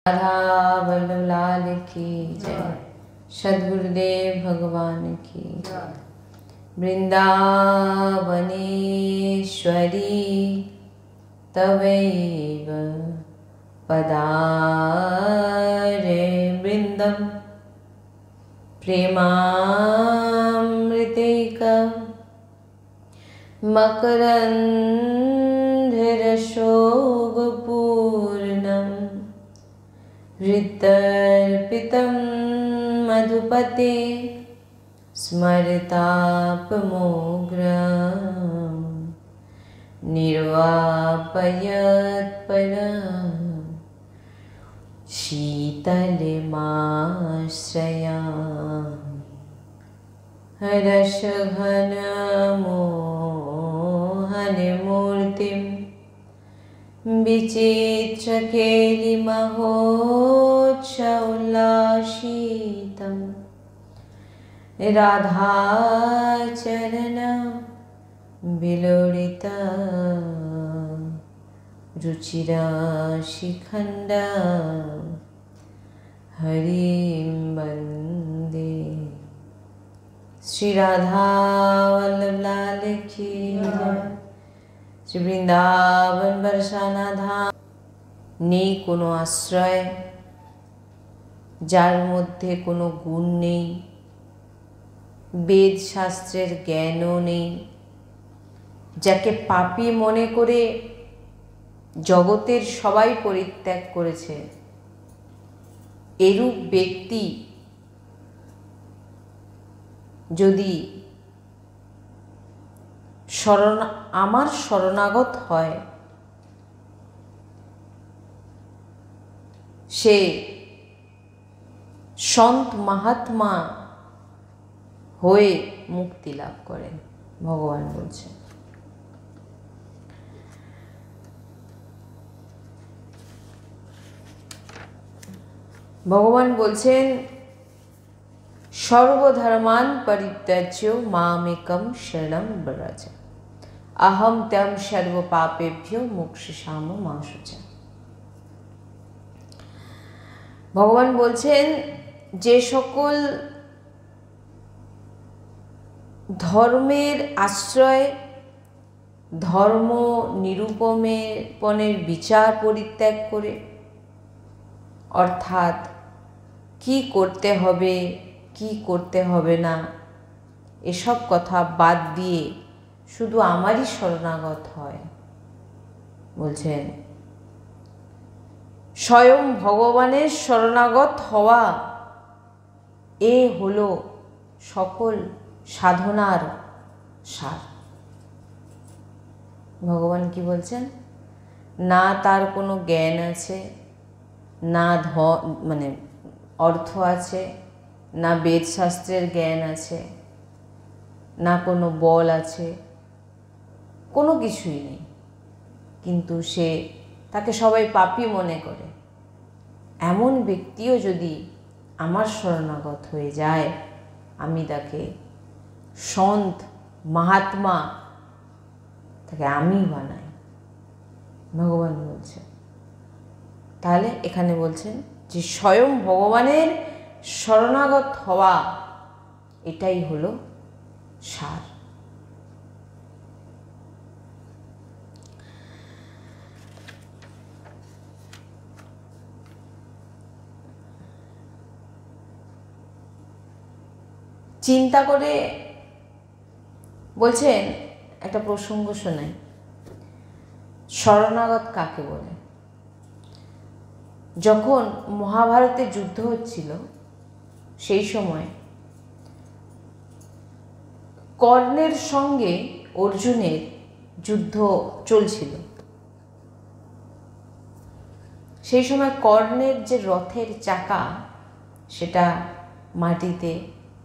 राधा वल्लभ लाल की जय। सद्गुरुदेव भगवान की जय। वृंदावनेश्वरी तवैव पदारे वृंदम प्रेमामृतैक मकरन्धरशोभपूर्णं हृदर्पितं मधुपते स्मरतापमोग्रं निर्वापयत्परं शीतलमाश्रयामि रसघनमोहनमूर्तिं विचित्रकेलिमहोत्सवोल्लासितं राधाचरण विलोलिता रुचिराशिखण्ड हरिं वन्दे। श्री राधा वल्लभ लाल की जय। श्री বৃন্দাবন বর্ষানা ধাম। নেই কোনো আশ্রয়, যার মধ্যে কোনো গুণ নেই, বেদ শাস্ত্রের জ্ঞানও নেই, যাকে পাপী মনে করে জগতের সবাই পরিত্যাগ করেছে, এরূপ ব্যক্তি যদি আমার শরণাগত হয়, সে সন্ত মহাত্মা হয়ে মুক্তি লাভ করেন, ভগবান বলছেন। ভগবান বলছেন সর্বধর্মান পরিত্যাজ্য মামেকম শরণং ব্রজ অহম ত্বং সর্ব পাপেভ্যো মোক্ষয়িষ্যামি মা শুচি। ভগবান বলছেন যে সকল ধর্মের আশ্রয়, ধর্ম নিরূপণের বিচার পরিত্যাগ করে, অর্থাৎ কি করতে হবে কি করতে হবে না এসব কথা বাদ দিয়ে শুধু আমারই শরণাগত হয়, বলছেন স্বয়ং ভগবানের শরণাগত হওয়া এ হলো সকল সাধনার সার। ভগবান কি বলছেন? না তার কোনো জ্ঞান আছে, না অর্থ আছে, না বেদশাস্ত্রের জ্ঞান আছে, না কোনো বল আছে, কোনো কিছুই নেই, কিন্তু তাকে সবাই পাপী মনে করে। এমন ব্যক্তিও যদি আমার শরণাগত হয়ে যায়, আমি তাকে সন্ত মহাত্মা, তাকে আমি বানাই, ভগবান বলছেন। তাহলে এখানে বলছেন যে স্বয়ং ভগবানের শরণাগত হওয়া এটাই হলো সার। চিন্তা করে বলছেন, একটা প্রসঙ্গ শোনাই। শরণাগত কাকে বলে? যখন মহাভারতে যুদ্ধ হচ্ছিল, সেই সময় কর্ণের সঙ্গে অর্জুনের যুদ্ধ চলছিল। সেই সময় কর্ণের যে রথের চাকা, সেটা মাটিতে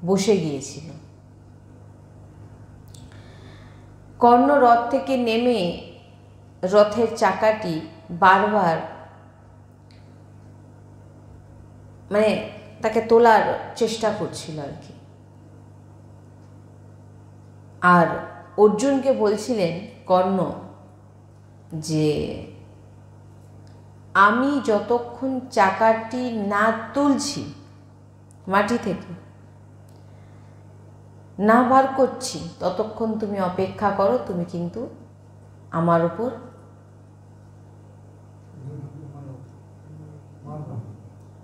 বসে গিয়েছিল। কর্ণ রথ থেকে নেমে রথের চাকাটি বারবার তাকে তোলার চেষ্টা করছিল আর কি। আর অর্জুনকে বলছিলেন কর্ণ যে আমি যতক্ষণ চাকাটি না তুলছি মাটি থেকে, না বার করছি, ততক্ষণ তুমি অপেক্ষা করো, তুমি কিন্তু আমার উপর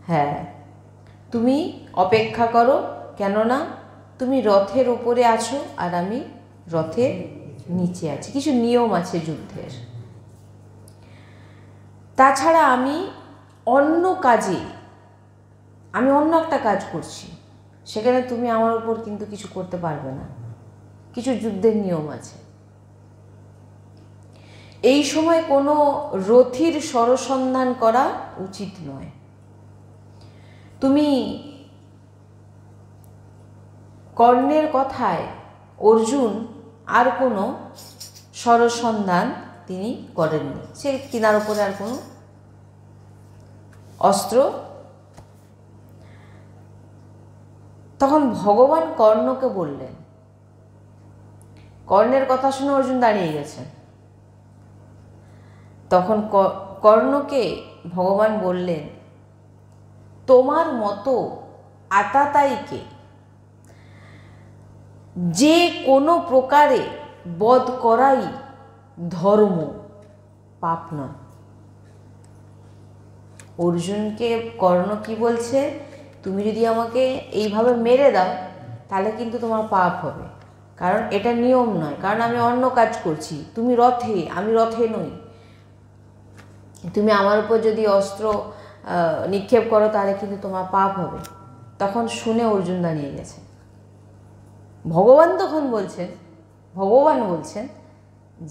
হ্যাঁ তুমি অপেক্ষা করো, কেননা তুমি রথের উপরে আছো আর আমি রথের নিচে আছি। কিছু নিয়ম আছে যুদ্ধের। তাছাড়া আমি অন্য কাজে, আমি অন্য একটা কাজ করছি, সেখানে তুমি আমার উপর কিন্তু কিছু করতে পারবে না। কিছু যুদ্ধের নিয়ম আছে। এই সময় কোনো রথীর সরসন্ধান করা উচিত নয়। তুমি কর্ণের কথায় অর্জুন আর কোনো সরসন্ধান তিনি করেননি, সে তিনার উপরে আর কোনো অস্ত্র। তখন ভগবান কর্ণকে বললেন, কর্ণের কথা শুনে অর্জুন দাঁড়িয়ে গেছেন। তখন কর্ণকে ভগবান বললেন, তোমার মতো আতাতায়ীকে যে কোনো প্রকারে বধ করাই ধর্ম, পাপ নয়। অর্জুনকে কর্ণ কি বলছে, তুমি যদি আমাকে এইভাবে মেরে দাও তাহলে কিন্তু তোমার পাপ হবে, কারণ এটা নিয়ম নয়, কারণ আমি অন্য কাজ করছি, তুমি রথে, আমি রথে নই। তুমি আমার উপর যদি অস্ত্র নিক্ষেপ করো তাহলে কিন্তু তোমার পাপ হবে। তখন শুনে অর্জুন দাঁড়িয়ে গেছে। ভগবান তখন বলছেন, ভগবান বলছেন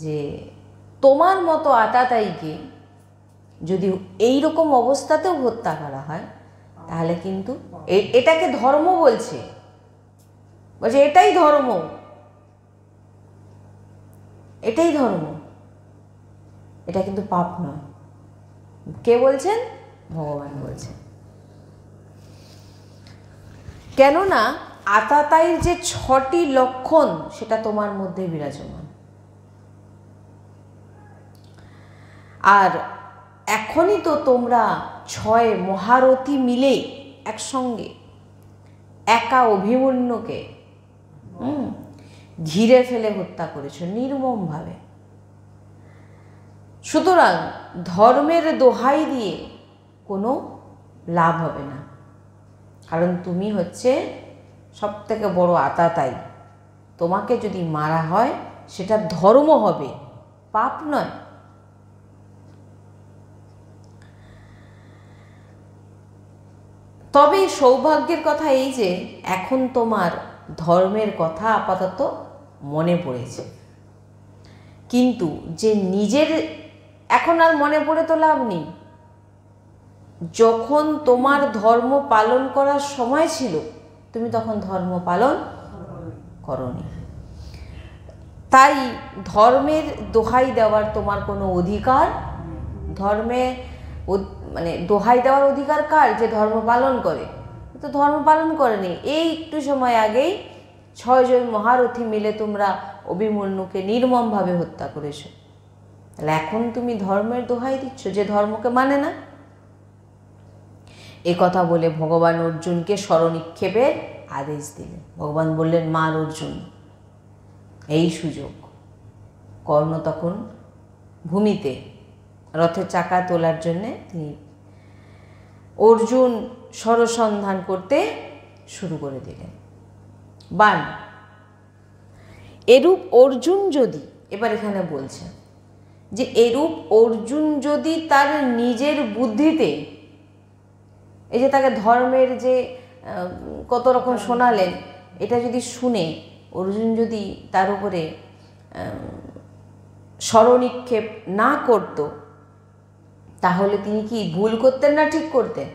যে তোমার মতো আতাতায়ীকে যদি এই রকম অবস্থাতেও হত্যা করা হয় তাহলে কিন্তু এটাকে ধর্ম বলছে, বলছে এটাই ধর্ম, এটাই ধর্ম, এটা কিন্তু পাপ নয়। কে বলছেন? ভগবান বলছেন। কেননা আতাতায়ীর যে 6টি লক্ষণ সেটা তোমার মধ্যে বিরাজমান। আর এখনই তো তোমরা 6 মহারথী মিলে একসঙ্গে একা অভিমন্যুকে ঘিরে ফেলে হত্যা করেছ নির্মমভাবে। সুতরাং ধর্মের দোহাই দিয়ে কোনো লাভ হবে না, কারণ তুমি হচ্ছে সবথেকে বড় আতাতায়ী। তোমাকে যদি মারা হয় সেটা ধর্ম হবে, পাপ নয়। তবে সৌভাগ্যের কথা এই যে এখন তোমার ধর্মের কথা আপাতত মনে পড়েছে, কিন্তু যে নিজের এখন আর মনে পড়ে তো লাভ নেই। যখন তোমার ধর্ম পালন করার সময় ছিল তুমি তখন ধর্ম পালন করনি, তাই ধর্মের দোহাই দেওয়ার তোমার কোনো অধিকার, ধর্মে মানে দোহাই দেওয়ার অধিকার কার? যে ধর্ম পালন করে। তো ধর্ম পালন করেনি। এই একটু সময় আগেই 6 জন মহারথী মিলে তোমরা অভিমন্যুকে নির্মমভাবে হত্যা করেছো, তাহলে এখন তুমি ধর্মের দোহাই দিচ্ছ যে ধর্মকে মানে না। এ কথা বলে ভগবান অর্জুনকে স্মরণিক্ষেপের আদেশ দিলেন। ভগবান বললেন, মার অর্জুন, এই সুযোগ। কর্ণ তখন ভূমিতে রথের চাকা তোলার জন্যে তিনি অর্জুন সরসন্ধান করতে শুরু করে দিলেন। বান এরূপ অর্জুন যদি, এবার এখানে বলছেন যে এরূপ অর্জুন যদি তার নিজের বুদ্ধিতে, এই যে তাকে ধর্মের যে কত রকম শোনালেন, এটা যদি শুনে অর্জুন যদি তার উপরে স্মরণিক্ষেপ না করত, তাহলে তিনি কি ভুল করতেন না ঠিক করতেন?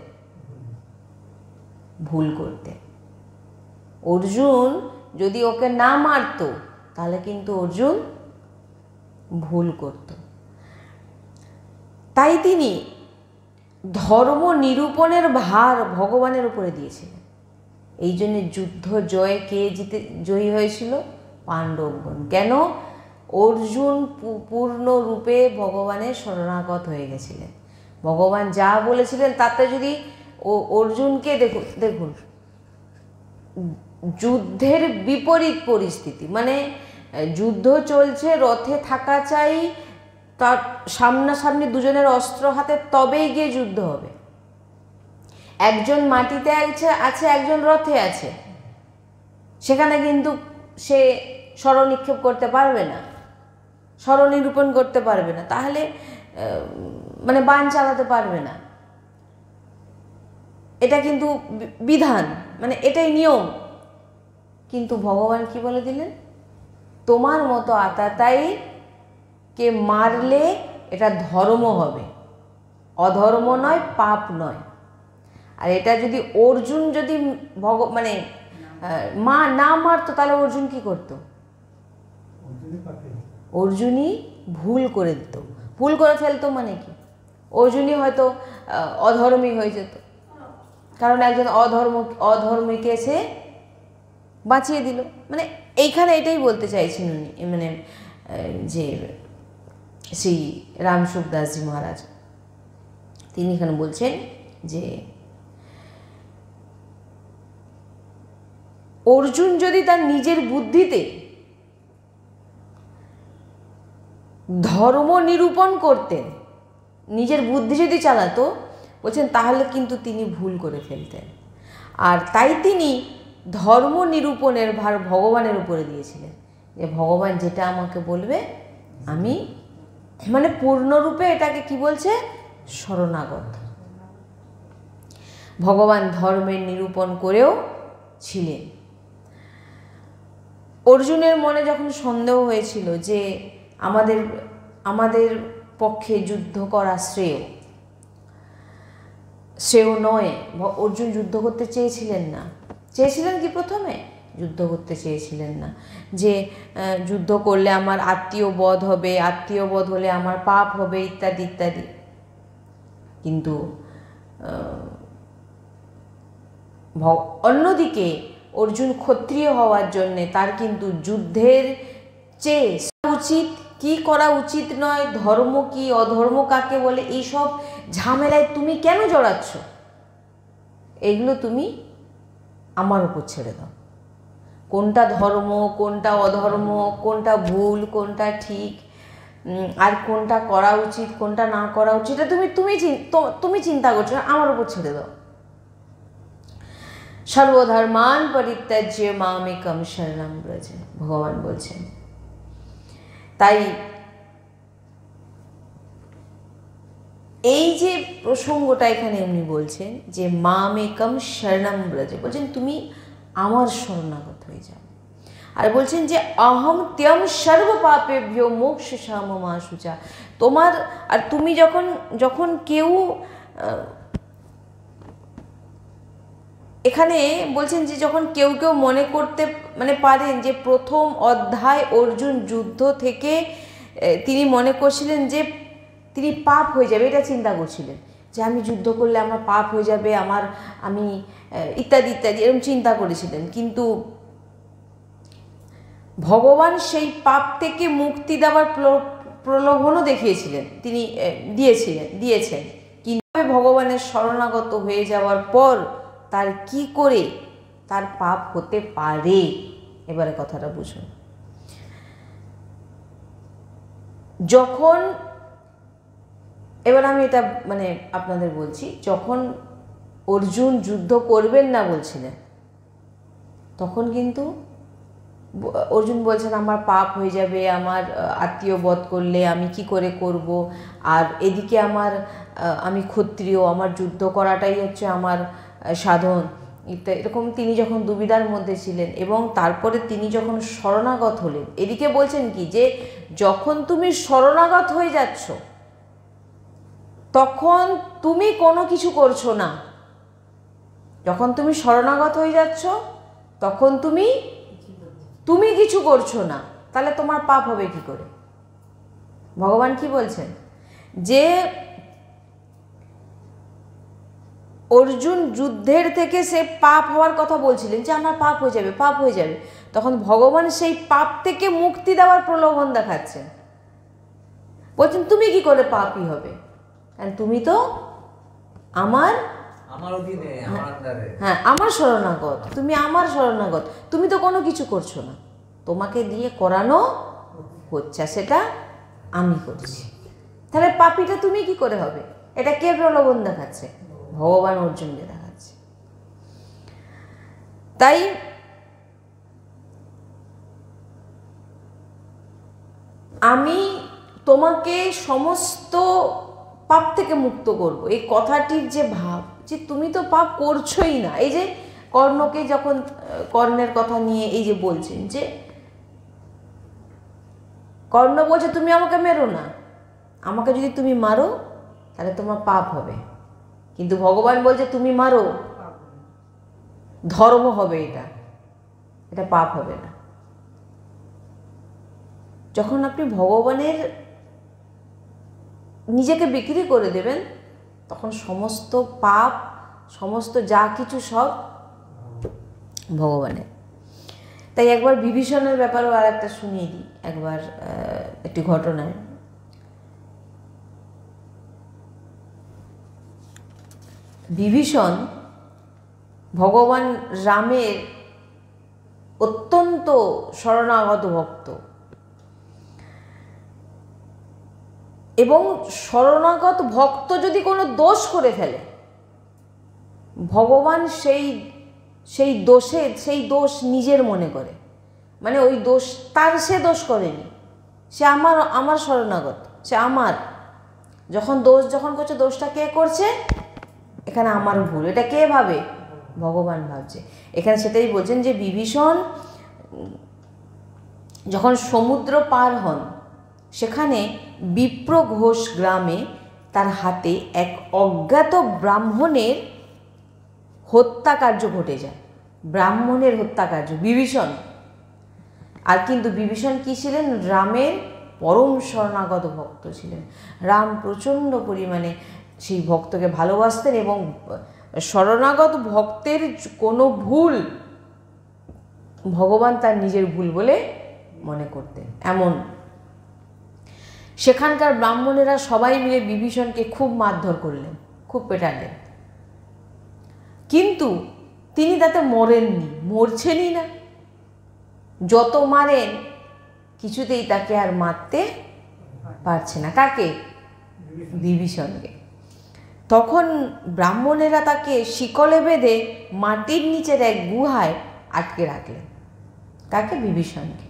ভুল করতেন। অর্জুন যদি ওকে না মারত তাহলে কিন্তু অর্জুন ভুল করত। তাই তিনি ধর্ম নিরূপণের ভার ভগবানের উপরে দিয়েছিলেন। এই জন্য যুদ্ধ জয়ে কে জয়ী হয়েছিল? পাণ্ডবগণ। কেন? অর্জুন পূর্ণরূপে ভগবানের শরণাগত হয়ে গেছিলেন। ভগবান যা বলেছিলেন তাতে যদি অর্জুনকে দেখুন যুদ্ধের বিপরীত পরিস্থিতি, মানে যুদ্ধ চলছে, রথে থাকা চাই, তার সামনাসামনি দুজনের অস্ত্র হাতে, তবেই গিয়ে যুদ্ধ হবে। একজন মাটিতে আছে, একজন রথে আছে, সেখানে কিন্তু সে স্বরনিক্ষেপ করতে পারবে না, স্বরনিরূপণ করতে পারবে না, তাহলে মানে বাণ চালাতে পারবে না। এটা কিন্তু বিধান, মানে এটাই নিয়ম। কিন্তু ভগবান কি বলে দিলেন, তোমার মতো আতাতাই কে মারলে এটা ধর্ম হবে, অধর্ম নয়, পাপ নয়। আর এটা যদি অর্জুন যদি মানে মা না মারতো, তাহলে অর্জুন কি করতো? অর্জুনই ভুল করে দিত, ভুল করে ফেলতো, মানে কি অর্জুনই হয়তো অধর্মী হয়ে যেত, কারণ একজন অধর্মীকে সে বাঁচিয়ে দিল। মানে এইখানে এটাই বলতে চাইছেন উনি, মানে যে শ্রী রামসুখদাসজি মহারাজ, তিনি এখানে বলছেন যে অর্জুন যদি তার নিজের বুদ্ধিতে ধর্ম নিরূপণ করতেন, নিজের বুদ্ধি যদি চালাতো, বলছেন তাহলে কিন্তু তিনি ভুল করে ফেলতেন। আর তাই তিনি ধর্ম নিরূপণের ভার ভগবানের উপরে দিয়েছিলেন, যে ভগবান যেটা আমাকে বলবে আমি, মানে পূর্ণরূপে এটাকে কি বলছে, শরণাগত। ভগবান ধর্মের নিরূপণ করেও ছিলেন। অর্জুনের মনে যখন সন্দেহ হয়েছিল যে আমাদের পক্ষে যুদ্ধ করা শ্রেয় নয়, অর্জুন যুদ্ধ করতে চেয়েছিলেন না। চেয়েছিলেন কি প্রথমে? যুদ্ধ করতে চেয়েছিলেন না, যে যুদ্ধ করলে আমার আত্মীয় বধ হবে, আত্মীয় বধ হলে আমার পাপ হবে, ইত্যাদি ইত্যাদি। কিন্তু অন্যদিকে অর্জুন ক্ষত্রিয় হওয়ার জন্যে তার কিন্তু যুদ্ধের চেয়ে উচিত কি করা উচিত নয়, ধর্ম কি অধর্ম কাকে বলে, এইসব ঝামেলায় তুমি কেন জড়াচ্ছ, এগুলো তুমি আমার উপর ছেড়ে দাও। কোনটা ধর্ম, কোনটা অধর্ম, কোনটা ভুল, কোনটা ঠিক, আর কোনটা করা উচিত, কোনটা না করা উচিত, এটা তুমি চিন্তা করছো না, আমার উপর ছেড়ে দাও। সর্বধর্মান পরিত্যাজ্য মামেকম শরণং ব্রজ, ভগবান বলছেন। তাই এই যে প্রসঙ্গটা এখানে উনি বলছেন যে মামেকম শরণং ব্রজ, বলছেন তুমি আমার শরণাগত হয়ে যাও। আর বলছেন যে অহম ত্যম সর্ব পাপেভ্যো মোক্ষ মমা শুচা, তোমার আর তুমি যখন কেউ এখানে বলছেন যে যখন কেউ মনে করতে মানে পারেন যে প্রথম অধ্যায় অর্জুন যুদ্ধ থেকে তিনি মনে করছিলেন যে তিনি পাপ হয়ে যাবে, এটা চিন্তা করছিলেন যে আমি যুদ্ধ করলে আমার পাপ হয়ে যাবে, আমি ইত্যাদি ইত্যাদি এরকম চিন্তা করেছিলেন। কিন্তু ভগবান সেই পাপ থেকে মুক্তি দেওয়ার প্রলোভনও দেখিয়েছিলেন, তিনি দিয়েছেন। কিন্তু ভগবানের শরণাগত হয়ে যাওয়ার পর তার কি করে তার পাপ হতে পারে, এবারে কথাটা বুঝুন। যখন এবার আমি এটা মানে আপনাদের বলছি, যখন অর্জুন যুদ্ধ করবেন না বলছিলেন, তখন কিন্তু অর্জুন বলছেন আমার পাপ হয়ে যাবে, আমার আত্মীয় বধ করলে আমি কি করে করব, আর এদিকে আমি ক্ষত্রিয়, আমার যুদ্ধ করাটাই হচ্ছে আমার সাধন, এরকম তিনি যখন দুবিধার মধ্যে ছিলেন। এবং তারপরে তিনি যখন শরণাগত হলেন, এদিকে বলছেন কি যে যখন তুমি শরণাগত হয়ে যাচ্ছ তখন তুমি কোনো কিছু করছো না, যখন তুমি শরণাগত হয়ে যাচ্ছ তখন তুমি কিছু করছো না, তাহলে তোমার পাপ হবে কি করে? ভগবান কি বলছেন যে অর্জুন যুদ্ধের থেকে সে পাপ হওয়ার কথা বলছিলেন যে আমার পাপ হয়ে যাবে, পাপ হয়ে যাবে, তখন ভগবান সেই পাপ থেকে মুক্তি দেওয়ার প্রলোভন দেখাচ্ছেন, বলছেন তুমি কি করে পাপই হবে, কারণ তুমি তো আমার অধীনে, আমার আন্ডারে। হ্যাঁ, আমার শরণাগত, তুমি আমার শরণাগত, তুমি তো কোনো কিছু করছো না, তোমাকে দিয়ে করানো হচ্ছে, সেটা আমি করছি। তাহলে পাপীটা তুমি কি করে হবে? এটা কে প্রলোভন দেখাচ্ছে? ভগবান অর্জুনকে দেখাচ্ছে। তাই আমি তোমাকে সমস্ত পাপ থেকে মুক্ত করব, এই কথাটির যে ভাব, যে তুমি তো পাপ করছোই না। এই যে কর্ণকে যখন কর্ণের কথা নিয়ে এই যে বলছেন, যে কর্ণ বলছে তুমি আমাকে মেরো না, আমাকে যদি তুমি মারো তাহলে তোমার পাপ হবে, কিন্তু ভগবান বলছে তুমি মারো, ধর্ম হবে, এটা পাপ হবে না। যখন আপনি ভগবানের নিজেকে বিক্রি করে দেবেন, তখন সমস্ত পাপ, সমস্ত যা কিছু সব ভগবানের। তাই একবার বিভীষণের ব্যাপারেও আর একটা শুনিয়ে দিই, একবার একটি ঘটনায়। বিভীষণ ভগবান রামের অত্যন্ত শরণাগত ভক্ত, এবং শরণাগত ভক্ত যদি কোনো দোষ করে ফেলে, ভগবান সেই দোষ নিজের মনে করে, মানে ওই দোষ তার, সে দোষ করেনি, সে আমার শরণাগত, সে আমার। যখন করছে, দোষটা কে করছে? এখানে আমার ভুল, এটা কে ভাবে? ভগবান ভাবছে। এখানে সেটাই বলছেন যে বিভীষণ যখন সমুদ্র পার হন, সেখানে বিপ্রঘোষ গ্রামে তার হাতে এক অজ্ঞাত ব্রাহ্মণের হত্যাকার্য ঘটে যায়। ব্রাহ্মণের হত্যাকার্য, বিভীষণ। আর কিন্তু বিভীষণ কি ছিলেন? রামের পরম শরণাগত ভক্ত ছিলেন। রাম প্রচণ্ড পরিমাণে সেই ভক্তকে ভালোবাসতেন, এবং শরণাগত ভক্তের কোনো ভুল ভগবান তার নিজের ভুল বলে মনে করতেন। এমন সেখানকার ব্রাহ্মণেরা সবাই মিলে বিভীষণকে খুব মারধর করলেন, খুব পেটালেন, কিন্তু তিনি তাতে মরেননি, মরছেনই না। যত মারেন কিছুতেই তাকে আর মারতে পারছে না। কাকে? বিভীষণকে। তখন ব্রাহ্মণেরা তাকে শিকলে বেঁধে মাটির নিচের এক গুহায় আটকে রাখলেন। কাকে? বিভীষণকে।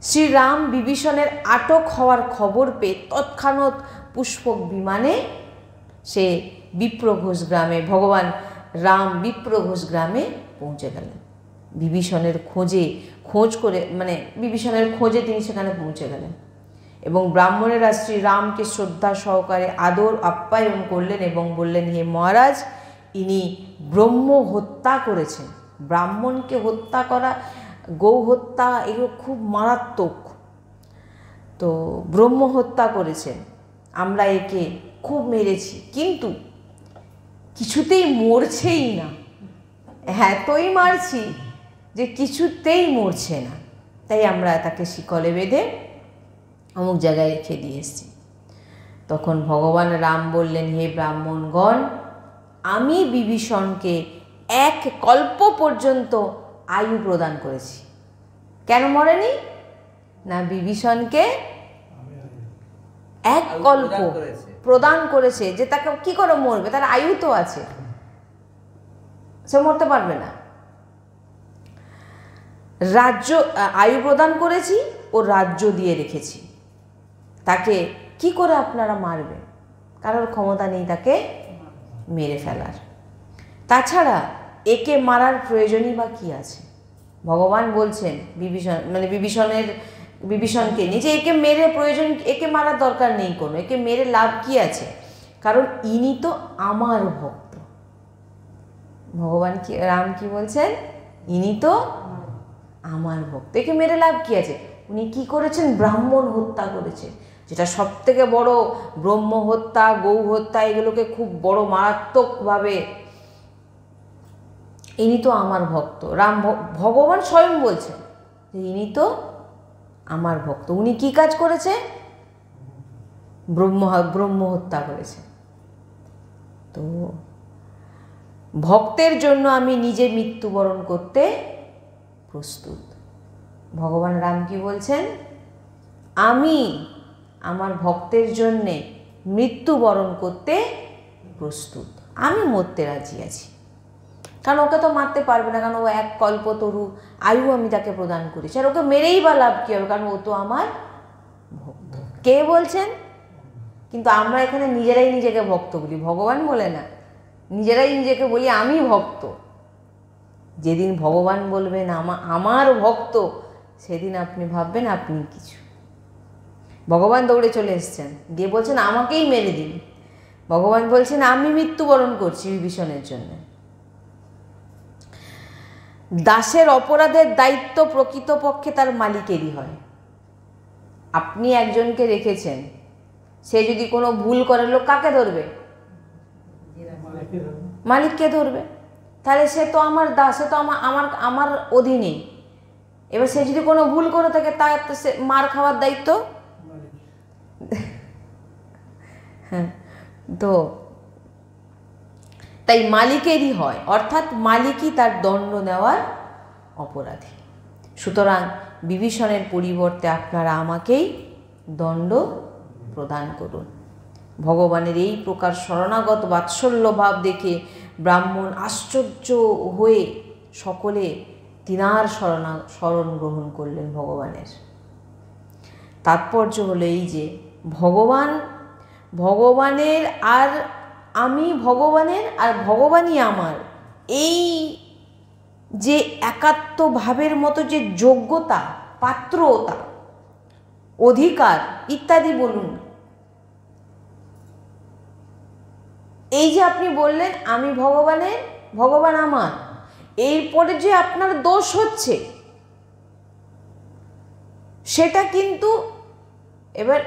শ্রীরাম বিভীষণের আটক হওয়ার খবর পেয়ে তৎক্ষণাৎ পুষ্পক বিমানে সে বিপ্রঘোষ গ্রামে, ভগবান রাম বিপ্রঘোষ গ্রামে পৌঁছে গেলেন। বিভীষণের বিভীষণের খোঁজে তিনি সেখানে পৌঁছে গেলেন, এবং ব্রাহ্মণেরা শ্রীরামকে শ্রদ্ধা সহকারে আদর আপ্যায়ন করলেন এবং বললেন, হে মহারাজ, ইনি ব্রহ্ম হত্যা করেছেন। ব্রাহ্মণকে হত্যা করা, গৌ হত্যা, এগুলো খুব মারাত্মক। তো ব্রহ্ম হত্যা করেছেন, আমরা একে খুব মেরেছি, কিন্তু কিছুতেই মরছেই না। এতই মারছি যে কিছুতেই মরছে না, তাই আমরা তাকে শিকলে বেঁধে অমুক জায়গায় রেখে দিয়ে এসেছি। তখন ভগবান রাম বললেন, হে ব্রাহ্মণগণ, আমি বিভীষণকে 1 কল্প পর্যন্ত আয়ু প্রদান করেছি। কেন মরেনি? না, বিভীষণকে 1 কল্প প্রদান করেছে, যে তাকে কি করে মরবে, তার আয়ু তো আছে, সে মরতে পারবে না। রাজ্য আয়ু প্রদান করেছি ও রাজ্য দিয়ে রেখেছি, তাকে কি করে আপনারা মারবেন? কারোর ক্ষমতা নেই তাকে মেরে ফেলার। তাছাড়া একে মারার প্রয়োজনই বা কি আছে? ভগবান বলছেন বিভীষণকে নিয়ে, যে একে মেরে প্রয়োজন, একে মারার দরকার নেই কোনো, একে মেরে লাভ কি আছে? কারণ ইনি তো আমার ভক্ত। ভগবান রাম কি বলছেন? ইনি তো আমার ভক্ত, একে মেরে লাভ কি আছে? উনি কি করেছেন? ব্রাহ্মণ হত্যা করেছেন, যেটা সব থেকে বড়। ব্রহ্ম হত্যা, গৌ হত্যা, এগুলোকে খুব বড় মারাত্মকভাবে। ইনি তো আমার ভক্ত। ভগবান স্বয়ং বলছেন যে ইনি তো আমার ভক্ত। উনি কি কাজ করেছে? ব্রহ্ম হত্যা করেছে। তো ভক্তের জন্য আমি নিজে মৃত্যুবরণ করতে প্রস্তুত। ভগবান রাম কি বলছেন? আমি আমার ভক্তের জন্যে মৃত্যুবরণ করতে প্রস্তুত, আমি মরতে রাজি আছি। কারণ ওকে তো মারতে পারবে না, কারণ ও এক কল্পতরু আয়ু আমি তাকে প্রদান করেছি, আর ওকে মেরেই বা লাভ কী হবে, কারণ ও তো আমার ভক্ত। কে বলছেন? কিন্তু আমরা এখানে নিজেরাই নিজেকে ভক্ত বলি, ভগবান বলে না, নিজেরাই নিজেকে বলি আমি ভক্ত। যেদিন ভগবান বলবেন আমার ভক্ত, সেদিন আপনি ভাববেন আপনি কিছু। ভগবান দৌড়ে চলে এসছেন, গিয়ে বলছেন আমাকেই মেরে দিন। ভগবান বলছেন আমি মৃত্যুবরণ করছি বিভীষণের জন্য। দাসের অপরাধের দায়িত্ব প্রকৃতপক্ষে তার মালিকেরই হয়। আপনি একজনকে রেখেছেন, সে যদি কোনো ভুল করে, লোক কাকে ধরবে? মালিককে ধরবে। তাহলে সে তো আমার দাস, সে তো আমার অধীনে। এবার সে যদি কোনো ভুল করে থাকে, তার সে মার খাওয়ার দায়িত্ব। হ্যাঁ, তো তাই মালিকেরই হয়, অর্থাৎ মালিকই তার দণ্ড নেওয়ার অপরাধী। সুতরাং বিভীষণের পরিবর্তে আপনারা আমাকেই দণ্ড প্রদান করুন। ভগবানের এই প্রকার শরণাগত বাৎসল্য ভাব দেখে ব্রাহ্মণ আশ্চর্য হয়ে সকলে তিনার শরণ গ্রহণ করলেন ভগবানের। তাৎপর্য হলো এই যে ভগবানের আর আমি ভগবানের, আর ভগবানই আমার, এই যে একাত্ম ভাবের মতো যে যোগ্যতা, পাত্রতা, অধিকার ইত্যাদি বলুন, এই যে আপনি বললেন আমি ভগবানের, ভগবান আমার, এরপরে যে আপনার দোষ হচ্ছে সেটা কিন্তু এবার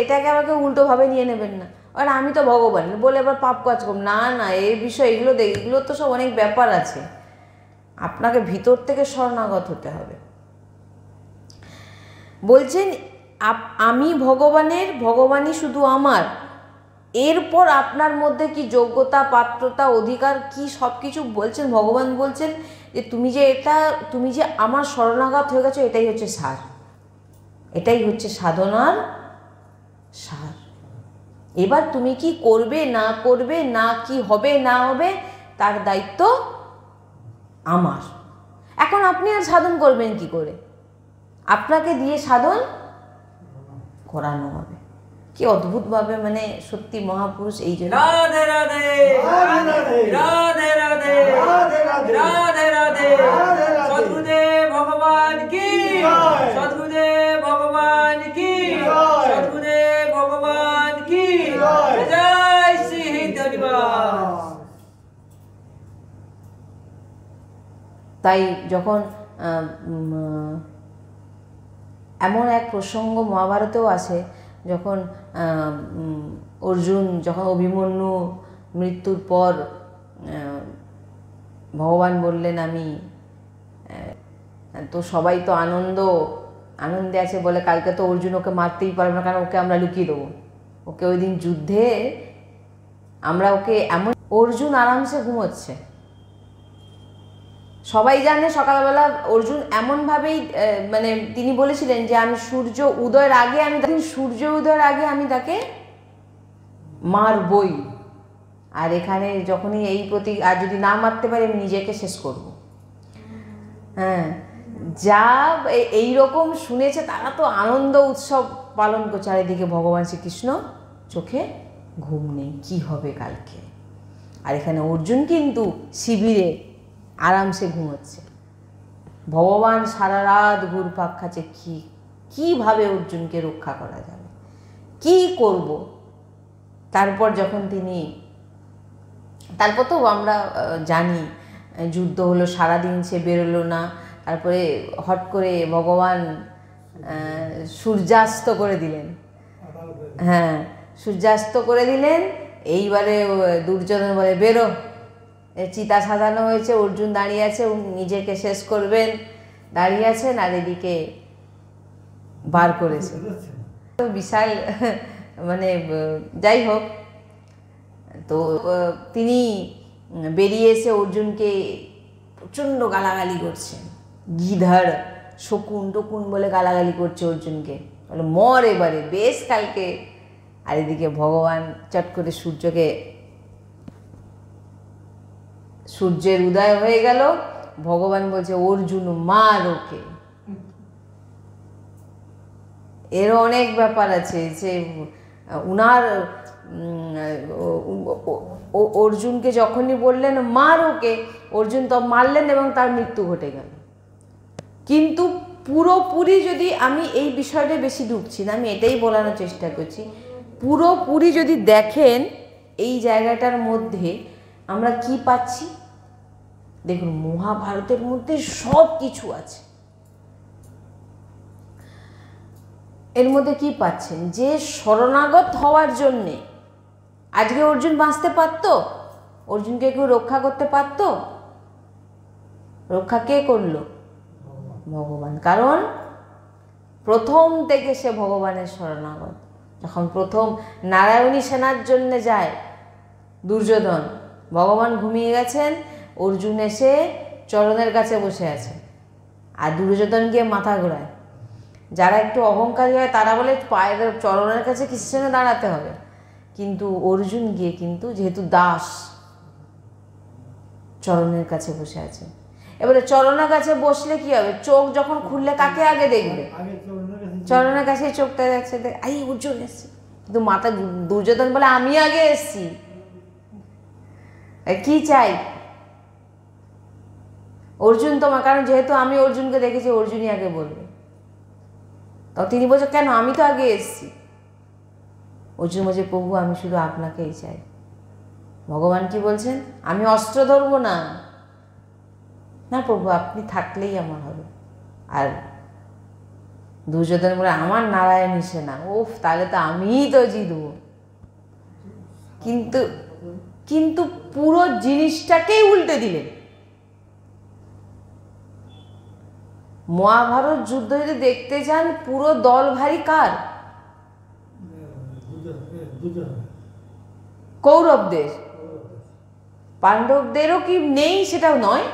এটাকে আমাকে উল্টোভাবে নিয়ে নেবেন না, আর আমি তো ভগবান বলে এবার পাপ কাজ করব না। না, এই বিষয় এগুলো তো সব অনেক ব্যাপার আছে। আপনাকে ভিতর থেকে শরণাগত হতে হবে। বলছেন আমি ভগবানের, ভগবানই শুধু আমার। এরপর আপনার মধ্যে কি যোগ্যতা, পাত্রতা, অধিকার কি সব কিছু বলছেন। ভগবান বলছেন যে তুমি যে আমার শরণাগত হয়ে গেছো, এটাই হচ্ছে সার, এটাই হচ্ছে সাধনার সার। এবার তুমি কি করবে না করবে, না কি হবে না হবে, তার দায়িত্ব আমার। এখন আপনি আর সাধন করবেন কি করে? আপনাকে দিয়ে সাধন করানো হবে। কি অদ্ভুতভাবে, মানে সত্যি মহাপুরুষ এই জন্য। রাধে রাধে রাধে রাধে রাধে রাধে রাধে সদ্গুরুদেব ভগবান কি, সদ্গুরুদেব ভগবান কি, সদ্গুরুদেব ভগবান কি, জয় শ্রী হরিদাস। তাই যখন এমন এক প্রসঙ্গ মহাভারতেও আছে, যখন অর্জুন, যখন অভিমন্যু মৃত্যুর পর ভগবান বললেন আমি তো সবাই তো আনন্দে আছে বলে কালকে তো অর্জুন ওকে মারতেই পারবে না, কারণ ওকে আমরা লুকিয়ে দেবো, ওকে ওই দিন যুদ্ধে আমরা ওকে এমন। অর্জুন আরামসে ঘুমোচ্ছে, সবাই জানে সকালবেলা অর্জুন এমনভাবেই মানে তিনি বলেছিলেন যে আমি সূর্য উদয়ের আগে আমি তাকে মারবই। আর এখানে যখনই এই আর যদি না মারতে পারি আমি নিজেকে শেষ করব। হ্যাঁ, যা এইরকম শুনেছে তারা তো আনন্দ উৎসব পালন করছে। চারিদিকে ভগবান শ্রীকৃষ্ণ চোখে ঘুম নেই, কি হবে কালকে। আর এখানে অর্জুন কিন্তু শিবিরে আরামসে ঘুমোচ্ছে। ভগবান সারা রাত ঘুরপাক খাচ্ছে কীভাবে অর্জুনকে রক্ষা করা যাবে, কি করব। তারপর তো আমরা জানি যুদ্ধ হলো, সারাদিন সে বেরোলো না। তারপরে হট করে ভগবান সূর্যাস্ত করে দিলেন। হ্যাঁ, সূর্যাস্ত করে দিলেন। এইবারে দুর্যোধন বলে বেরো, চিতা সাজানো হয়েছে, অর্জুন দাঁড়িয়ে আছে, নিজেকে শেষ করবেন, দাঁড়িয়ে আছেন, আর এদিকে বার করেছে। বিশাল মানে যাই হোক, তো তিনি বেরিয়ে এসে অর্জুনকে প্রচণ্ড গালাগালি করছেন, গিধার শকুন টকুন বলে গালাগালি করছে অর্জুনকে, বলে মর এবারে, বেশ কালকে। আর এদিকে ভগবান চট করে সূর্যের উদয় হয়ে গেল। ভগবান বলছে অর্জুন মার ওকে। এরও অনেক ব্যাপার আছে যে উনার অর্জুনকে যখনই বললেন মার ওকে, অর্জুন তো মারলেন এবং তার মৃত্যু ঘটে গেল। কিন্তু পুরোপুরি যদি আমি এই বিষয়টা বেশি ঢুকছি না, আমি এটাই বলানোর চেষ্টা করছি, পুরোপুরি যদি দেখেন এই জায়গাটার মধ্যে আমরা কি পাচ্ছি। দেখুন, মহাভারতের মধ্যে সব কিছু আছে। এর মধ্যে কি পাচ্ছেন, যে শরণাগত হওয়ার জন্যে আজকে অর্জুন বাঁচতে পারত, অর্জুনকে কেউ রক্ষা করতে পারত? রক্ষা কে করলো? ভগবান। কারণ প্রথম থেকে সে ভগবানের শরণাগত। যখন প্রথম নারায়ণী সেনার জন্য যায় দুর্যোধন, ভগবান ঘুমিয়ে গেছেন, অর্জুন এসে চরণের কাছে বসে আছে, আর দুর্যোধন গিয়ে মাথা ঘোরায়। যারা একটু অহংকারী হয় তারা বলে পায়ের চরণের কাছে কিসের জন্য দাঁড়াতে হবে, কিন্তু অর্জুন গিয়ে কিন্তু যেহেতু দাস, চরণের কাছে বসে আছে। এবারে চরণের কাছে বসলে কি হবে, চোখ যখন খুললে কাকে আগে দেখবে? চরণের কাছে চোখটা দেখছে, আই অর্জুন এসছে, কিন্তু মাথা দুর্যোধন বলে আমি আগে এসছি, কি চাই অর্জুন তোমার, কারণ যেহেতু আমি অর্জুনকে দেখেছি অর্জুনই আগে বলবে। তো তিনি বলছে কেন, আমি তো আগে এসছি। অর্জুন বলছে প্রভু আমি শুধু আপনাকেই চাই। ভগবান কি বলছেন, আমি অস্ত্র ধরবো না, না প্রভু আপনি থাকলেই আমার হবে। আর দুর্যোধন বলে আমার নারায়ণী সেনা, ওফ তাহলে তো আমিই তো জিতবো। কিন্তু কিন্তু পুরো জিনিসটাকেই উল্টে দিলেন। মহাভারত যুদ্ধ যদি দেখতে চান, পুরো দল ভারী কার? কৌরবদের। পাণ্ডবদেরও কি নেই সেটাও নয়,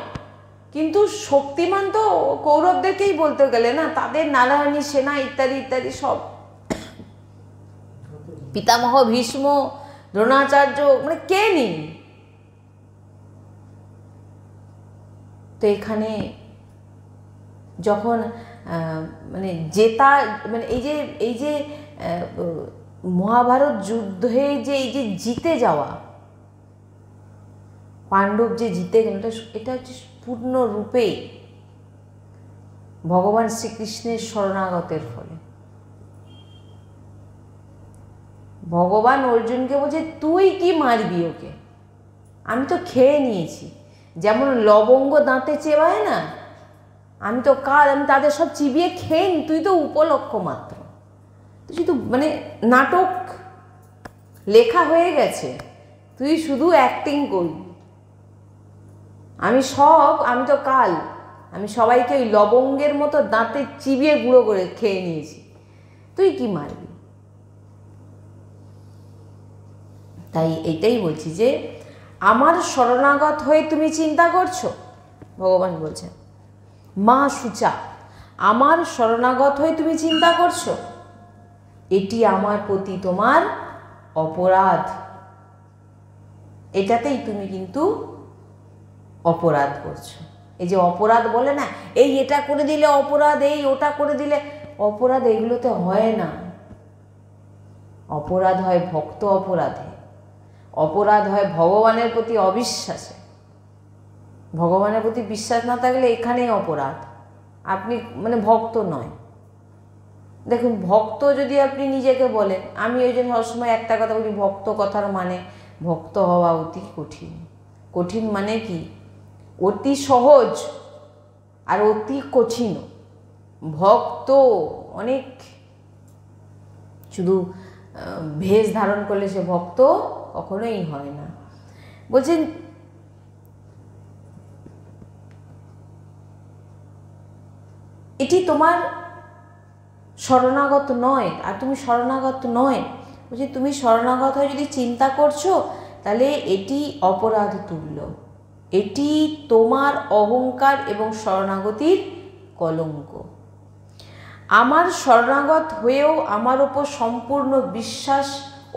কিন্তু শক্তিমান তো কৌরবদেরকেই বলতে গেলে না, তাদের নারায়ণী সেনা ইত্যাদি ইত্যাদি সব, পিতামহ ভীষ্ম, দ্রোণাচার্য, মানে কে নেই? তো এখানে যখন মানে জেতা, মানে এই যে মহাভারত যুদ্ধে যে এই যে জিতে যাওয়া, পাণ্ডব যে জিতে গেল, এটা হচ্ছে পূর্ণরূপে ভগবান শ্রীকৃষ্ণের শরণাগতের ফলে। ভগবান অর্জুনকে বলছে তুই কি মারবি ওকে, আমি তো খেয়ে নিয়েছি। যেমন লবঙ্গ দাঁতে চেবায় না, আমি তো আমি তাদের সব চিবিয়ে খেয়ে নি, তুই তো উপলক্ষ মাত্র, তুই শুধু মানে নাটক লেখা হয়ে গেছে, তুই শুধু অ্যাক্টিং করবি। আমি তো আমি সবাইকে ওই লবঙ্গের মতো দাঁতে চিবিয়ে গুঁড়ো করে খেয়ে নিয়েছি, তুই কি মারবি? তাই এইটাই বলছি যে আমার শরণাগত হয়ে তুমি চিন্তা করছো, ভগবান বলছেন মা সুচা, আমার শরণাগত হয়ে তুমি চিন্তা করছো, এটি আমার প্রতি তোমার অপরাধ। এটাতেই তুমি কিন্তু অপরাধ করছো। এই যে অপরাধ বলে না, এই এটা করে দিলে অপরাধ, এই ওটা করে দিলে অপরাধ, এগুলোতে হয় না। অপরাধ হয় ভক্ত অপরাধে, অপরাধ হয় ভগবানের প্রতি অবিশ্বাসে। ভগবানের প্রতি বিশ্বাস না থাকলে এখানেই অপরাধ, আপনি মানে ভক্ত নয়। দেখুন, ভক্ত যদি আপনি নিজেকে বলেন, আমি ওই জন্য সবসময় একটা কথা বলি, ভক্ত কথার মানে ভক্ত হওয়া অতি কঠিন। কঠিন মানে কি? অতি সহজ আর অতি কঠিন। ভক্ত অনেক, শুধু ভেষ ধারণ করলে সে ভক্ত কখনোই হয় না। বলছেন এটি তোমার শরণাগত নয়, আর তুমি শরণাগত নয়, বলছি তুমি শরণাগত হয়ে যদি চিন্তা করছো তাহলে এটি অপরাধ তুল্য, এটি তোমার অহংকার এবং শরণাগতির কলঙ্ক। আমার শরণাগত হয়েও আমার ওপর সম্পূর্ণ বিশ্বাস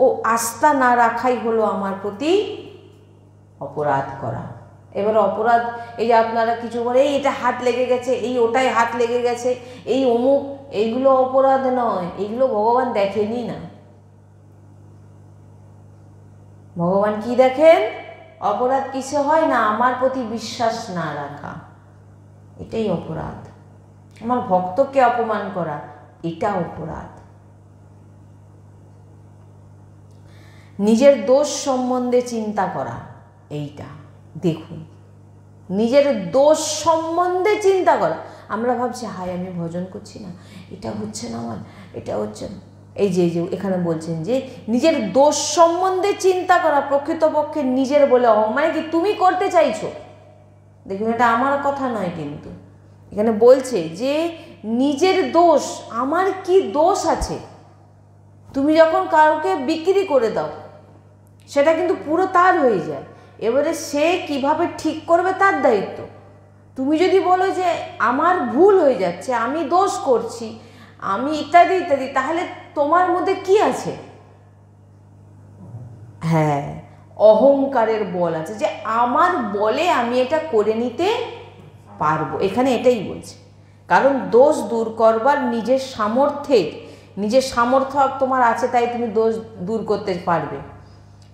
ও আস্থা না রাখাই হলো আমার প্রতি অপরাধ করা। এবার অপরাধ, এই যে আপনারা কিছু বলে এই এটা হাত লেগে গেছে, এই ওটায় হাত লেগে গেছে, এই অমুক, এইগুলো অপরাধ নয়, এইগুলো ভগবান দেখেনি না। ভগবান কি দেখেন? অপরাধ কিসে হয় না? আমার প্রতি বিশ্বাস না রাখা, এটাই অপরাধ। আমার ভক্তকে অপমান করা, এটা অপরাধ। নিজের দোষ সম্বন্ধে চিন্তা করা, এইটা দেখুন, নিজের দোষ সম্বন্ধে চিন্তা করা। আমরা ভাবছি হায় আমি ভজন করছি না, এটা হচ্ছে না আমার, এটা হচ্ছে না। এই যে এখানে বলছেন যে নিজের দোষ সম্বন্ধে চিন্তা করা, প্রকৃতপক্ষে নিজের বলে মানে কি তুমি করতে চাইছো। দেখুন এটা আমার কথা নয়, কিন্তু এখানে বলছে যে নিজের দোষ, আমার কি দোষ আছে। তুমি যখন কাউকে বিক্রি করে দাও সেটা কিন্তু পুরো তার হয়ে যায়, এবারে সে কিভাবে ঠিক করবে তার দায়িত্ব। তুমি যদি বলো যে আমার ভুল হয়ে যাচ্ছে, আমি দোষ করছি, আমি ইত্যাদি ইত্যাদি, তাহলে তোমার মধ্যে কি আছে? হ্যাঁ, অহংকারের বল আছে, যে আমার বলে আমি এটা করে নিতে পারবো। এখানে এটাই বলছে, কারণ দোষ দূর করবার নিজের সামর্থ্য তোমার আছে, তাই তুমি দোষ দূর করতে পারবে।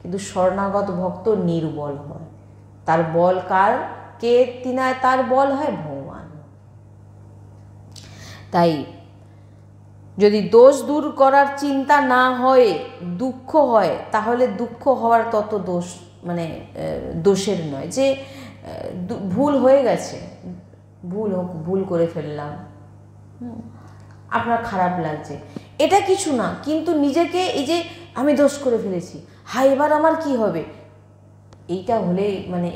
কিন্তু শরণাগত ভক্ত নির্বল হয়, তার বল কে তিনায় তার বল হয় ভগবান। তাই যদি দোষ দূর করার চিন্তা না হয়, দুঃখ হয়, তাহলে দুঃখ হওয়ার তত দোষ দোষের নয়, যে ভুল হয়ে গেছে, ভুল করে ফেললাম, আপনার খারাপ লাগছে, এটা কিছু না। কিন্তু নিজেকে এই যে আমি দোষ করে ফেলেছি, হায় এবার আমার কি হবে, এইটা হলে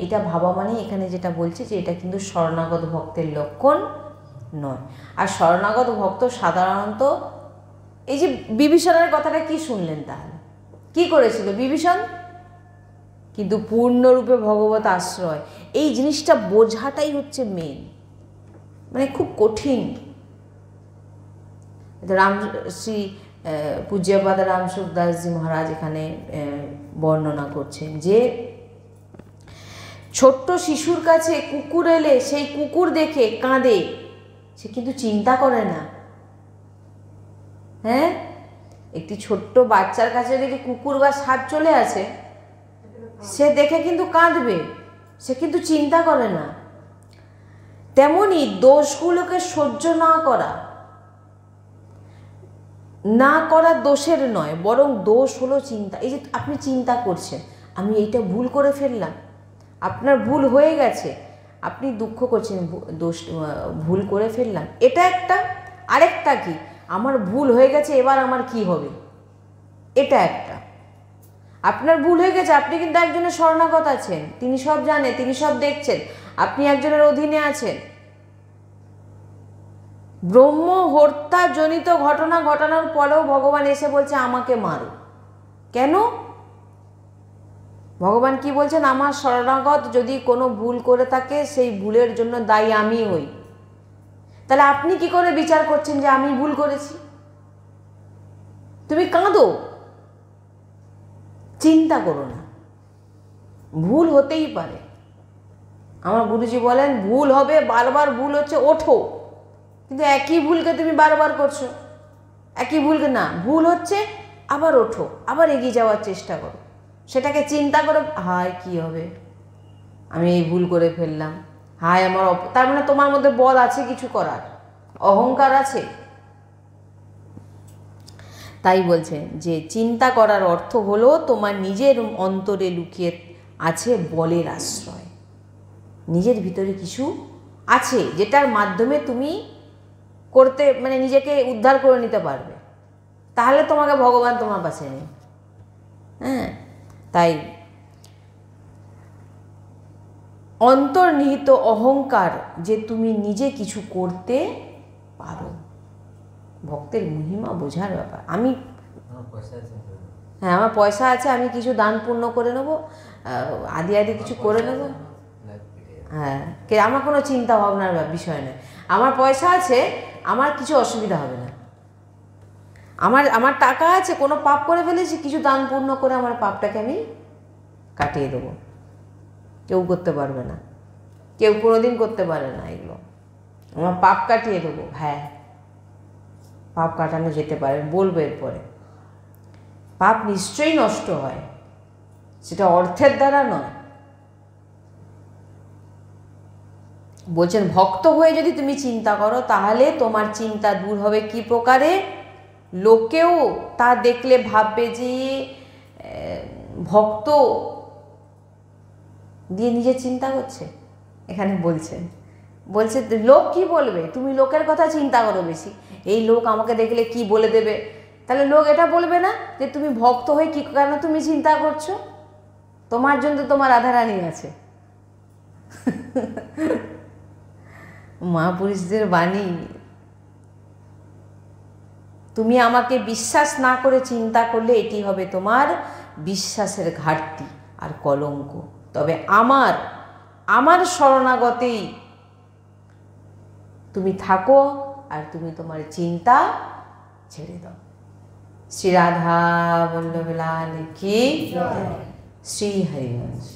এটা ভাবা এখানে যেটা বলছে যে এটা কিন্তু শরণাগত ভক্তের লক্ষণ নয়। আর শরণাগত ভক্ত সাধারণত, এই যে বিভীষণের কথাটা কি শুনলেন, তাহলে কি করেছিল বিভীষণ? কিন্তু পূর্ণরূপে ভগবত আশ্রয়, এই জিনিসটা বোঝাটাই হচ্ছে মেন, খুব কঠিন। শ্রী পূজ্যপাদ রামসুখ দাসজি মহারাজ এখানে বর্ণনা করছেন যে ছোট্ট শিশুর কাছে কুকুর এলে সেই কুকুর দেখে কাঁদে, সে কিন্তু চিন্তা করে না। হ্যাঁ, একটি ছোট্ট বাচ্চার কাছে যদি কুকুর বা সাপ চলে আসে, সে দেখে কিন্তু কাঁদবে, সে কিন্তু চিন্তা করে না। তেমনি দোষগুলোকে সহ্য না করা দোষের নয়, বরং দোষ হলো চিন্তা। এই যে আপনি চিন্তা করছেন আমি এইটা ভুল করে ফেললাম, আপনার ভুল হয়ে গেছে, আপনি দুঃখ করছেন ভুল করে ফেললাম, এটা একটা। আরেকটা কি, আমার ভুল হয়ে গেছে, এবার আমার কি হবে, এটা একটা। আপনার ভুল হয়ে গেছে, আপনি কিন্তু একজনের শরণাগত আছেন, তিনি সব জানেন, তিনি সব দেখছেন, আপনি একজনের অধীনে আছেন। ব্রহ্ম হত্যা জনিত ঘটনা ঘটানোর পরেও ভগবান এসে বলছে আমাকে মারো। কেন? ভগবান কি বলছেন? আমার শরণাগত যদি কোনো ভুল করে থাকে, সেই ভুলের জন্য দায়ী আমি হই। তাহলে আপনি কি করে বিচার করছেন যে আমি ভুল করেছি? তুমি কাঁদো, চিন্তা করো না, ভুল হতেই পারে। আমার গুরুজি বলেন ভুল হবে, বারবার ভুল হচ্ছে, ওঠো। কিন্তু একই ভুলকে তুমি বারবার করছো, একই ভুলকে না, ভুল হচ্ছে আবার ওঠো, আবার এগিয়ে যাওয়ার চেষ্টা করো, সেটাকে চিন্তা করো, হায় কি হবে, আমি এই ভুল করে ফেললাম, হায় আমার তার তোমার মধ্যে বল আছে কিছু করার, অহংকার আছে। তাই বলছেন যে চিন্তা করার অর্থ হলো তোমার নিজের অন্তরে লুকিয়ে আছে বলের আশ্রয়, নিজের ভিতরে কিছু আছে যেটার মাধ্যমে তুমি করতে নিজেকে উদ্ধার করে নিতে পারবে, তাহলে তোমাকে ভগবান তোমার পাশে নেই। হ্যাঁ, তাই অন্তর্নিহিত অহংকার যে তুমি নিজে কিছু করতে পারো, ভক্তের মহিমা বোঝার ব্যাপার। আমি হ্যাঁ, আমার পয়সা আছে, আমি কিছু দান পুণ্য করে নেবো, আদি আদি কিছু করে নেবো। হ্যাঁ, আমার কোনো চিন্তা ভাবনার বিষয় নয়। আমার পয়সা আছে, আমার কিছু অসুবিধা হবে না। আমার টাকা আছে, কোনো পাপ করে ফেলেছি, কিছু দান পুণ্য করে আমার পাপটাকে আমি কাটিয়ে দেবো। কেউ করতে পারবে না, কেউ কোনোদিন করতে পারে না এগুলো। আমার পাপ কাটিয়ে দেবো। হ্যাঁ, পাপ কাটানো যেতে পারে, বলবো এরপরে। পাপ নিশ্চয়ই নষ্ট হয়, সেটা অর্থের দ্বারা নয়। বলছেন ভক্ত হয়ে যদি তুমি চিন্তা করো, তাহলে তোমার চিন্তা দূর হবে কি প্রকারে? লোকেও তা দেখলে ভাববে যে ভক্ত দিয়ে নিজের চিন্তা করছে। এখানে বলছে লোক কি বলবে, তুমি লোকের কথা চিন্তা করো বেশি। এই লোক আমাকে দেখলে কি বলে দেবে, তাহলে লোক এটা বলবে না যে তুমি ভক্ত হয়ে কি কেন তুমি চিন্তা করছো? তোমার জন্য তো তোমার রাধারানী আছে। মহাপুরুষদের বাণী। তুমি আমাকে বিশ্বাস না করে চিন্তা করলে এটি হবে তোমার বিশ্বাসের ঘাটতি আর কলঙ্ক। তবে আমার শরণাগতেই তুমি থাকো, আর তুমি তোমার চিন্তা ছেড়ে দাও। শ্রী রাধা বল্লভ লাল কি, শ্রী হরিবংশ।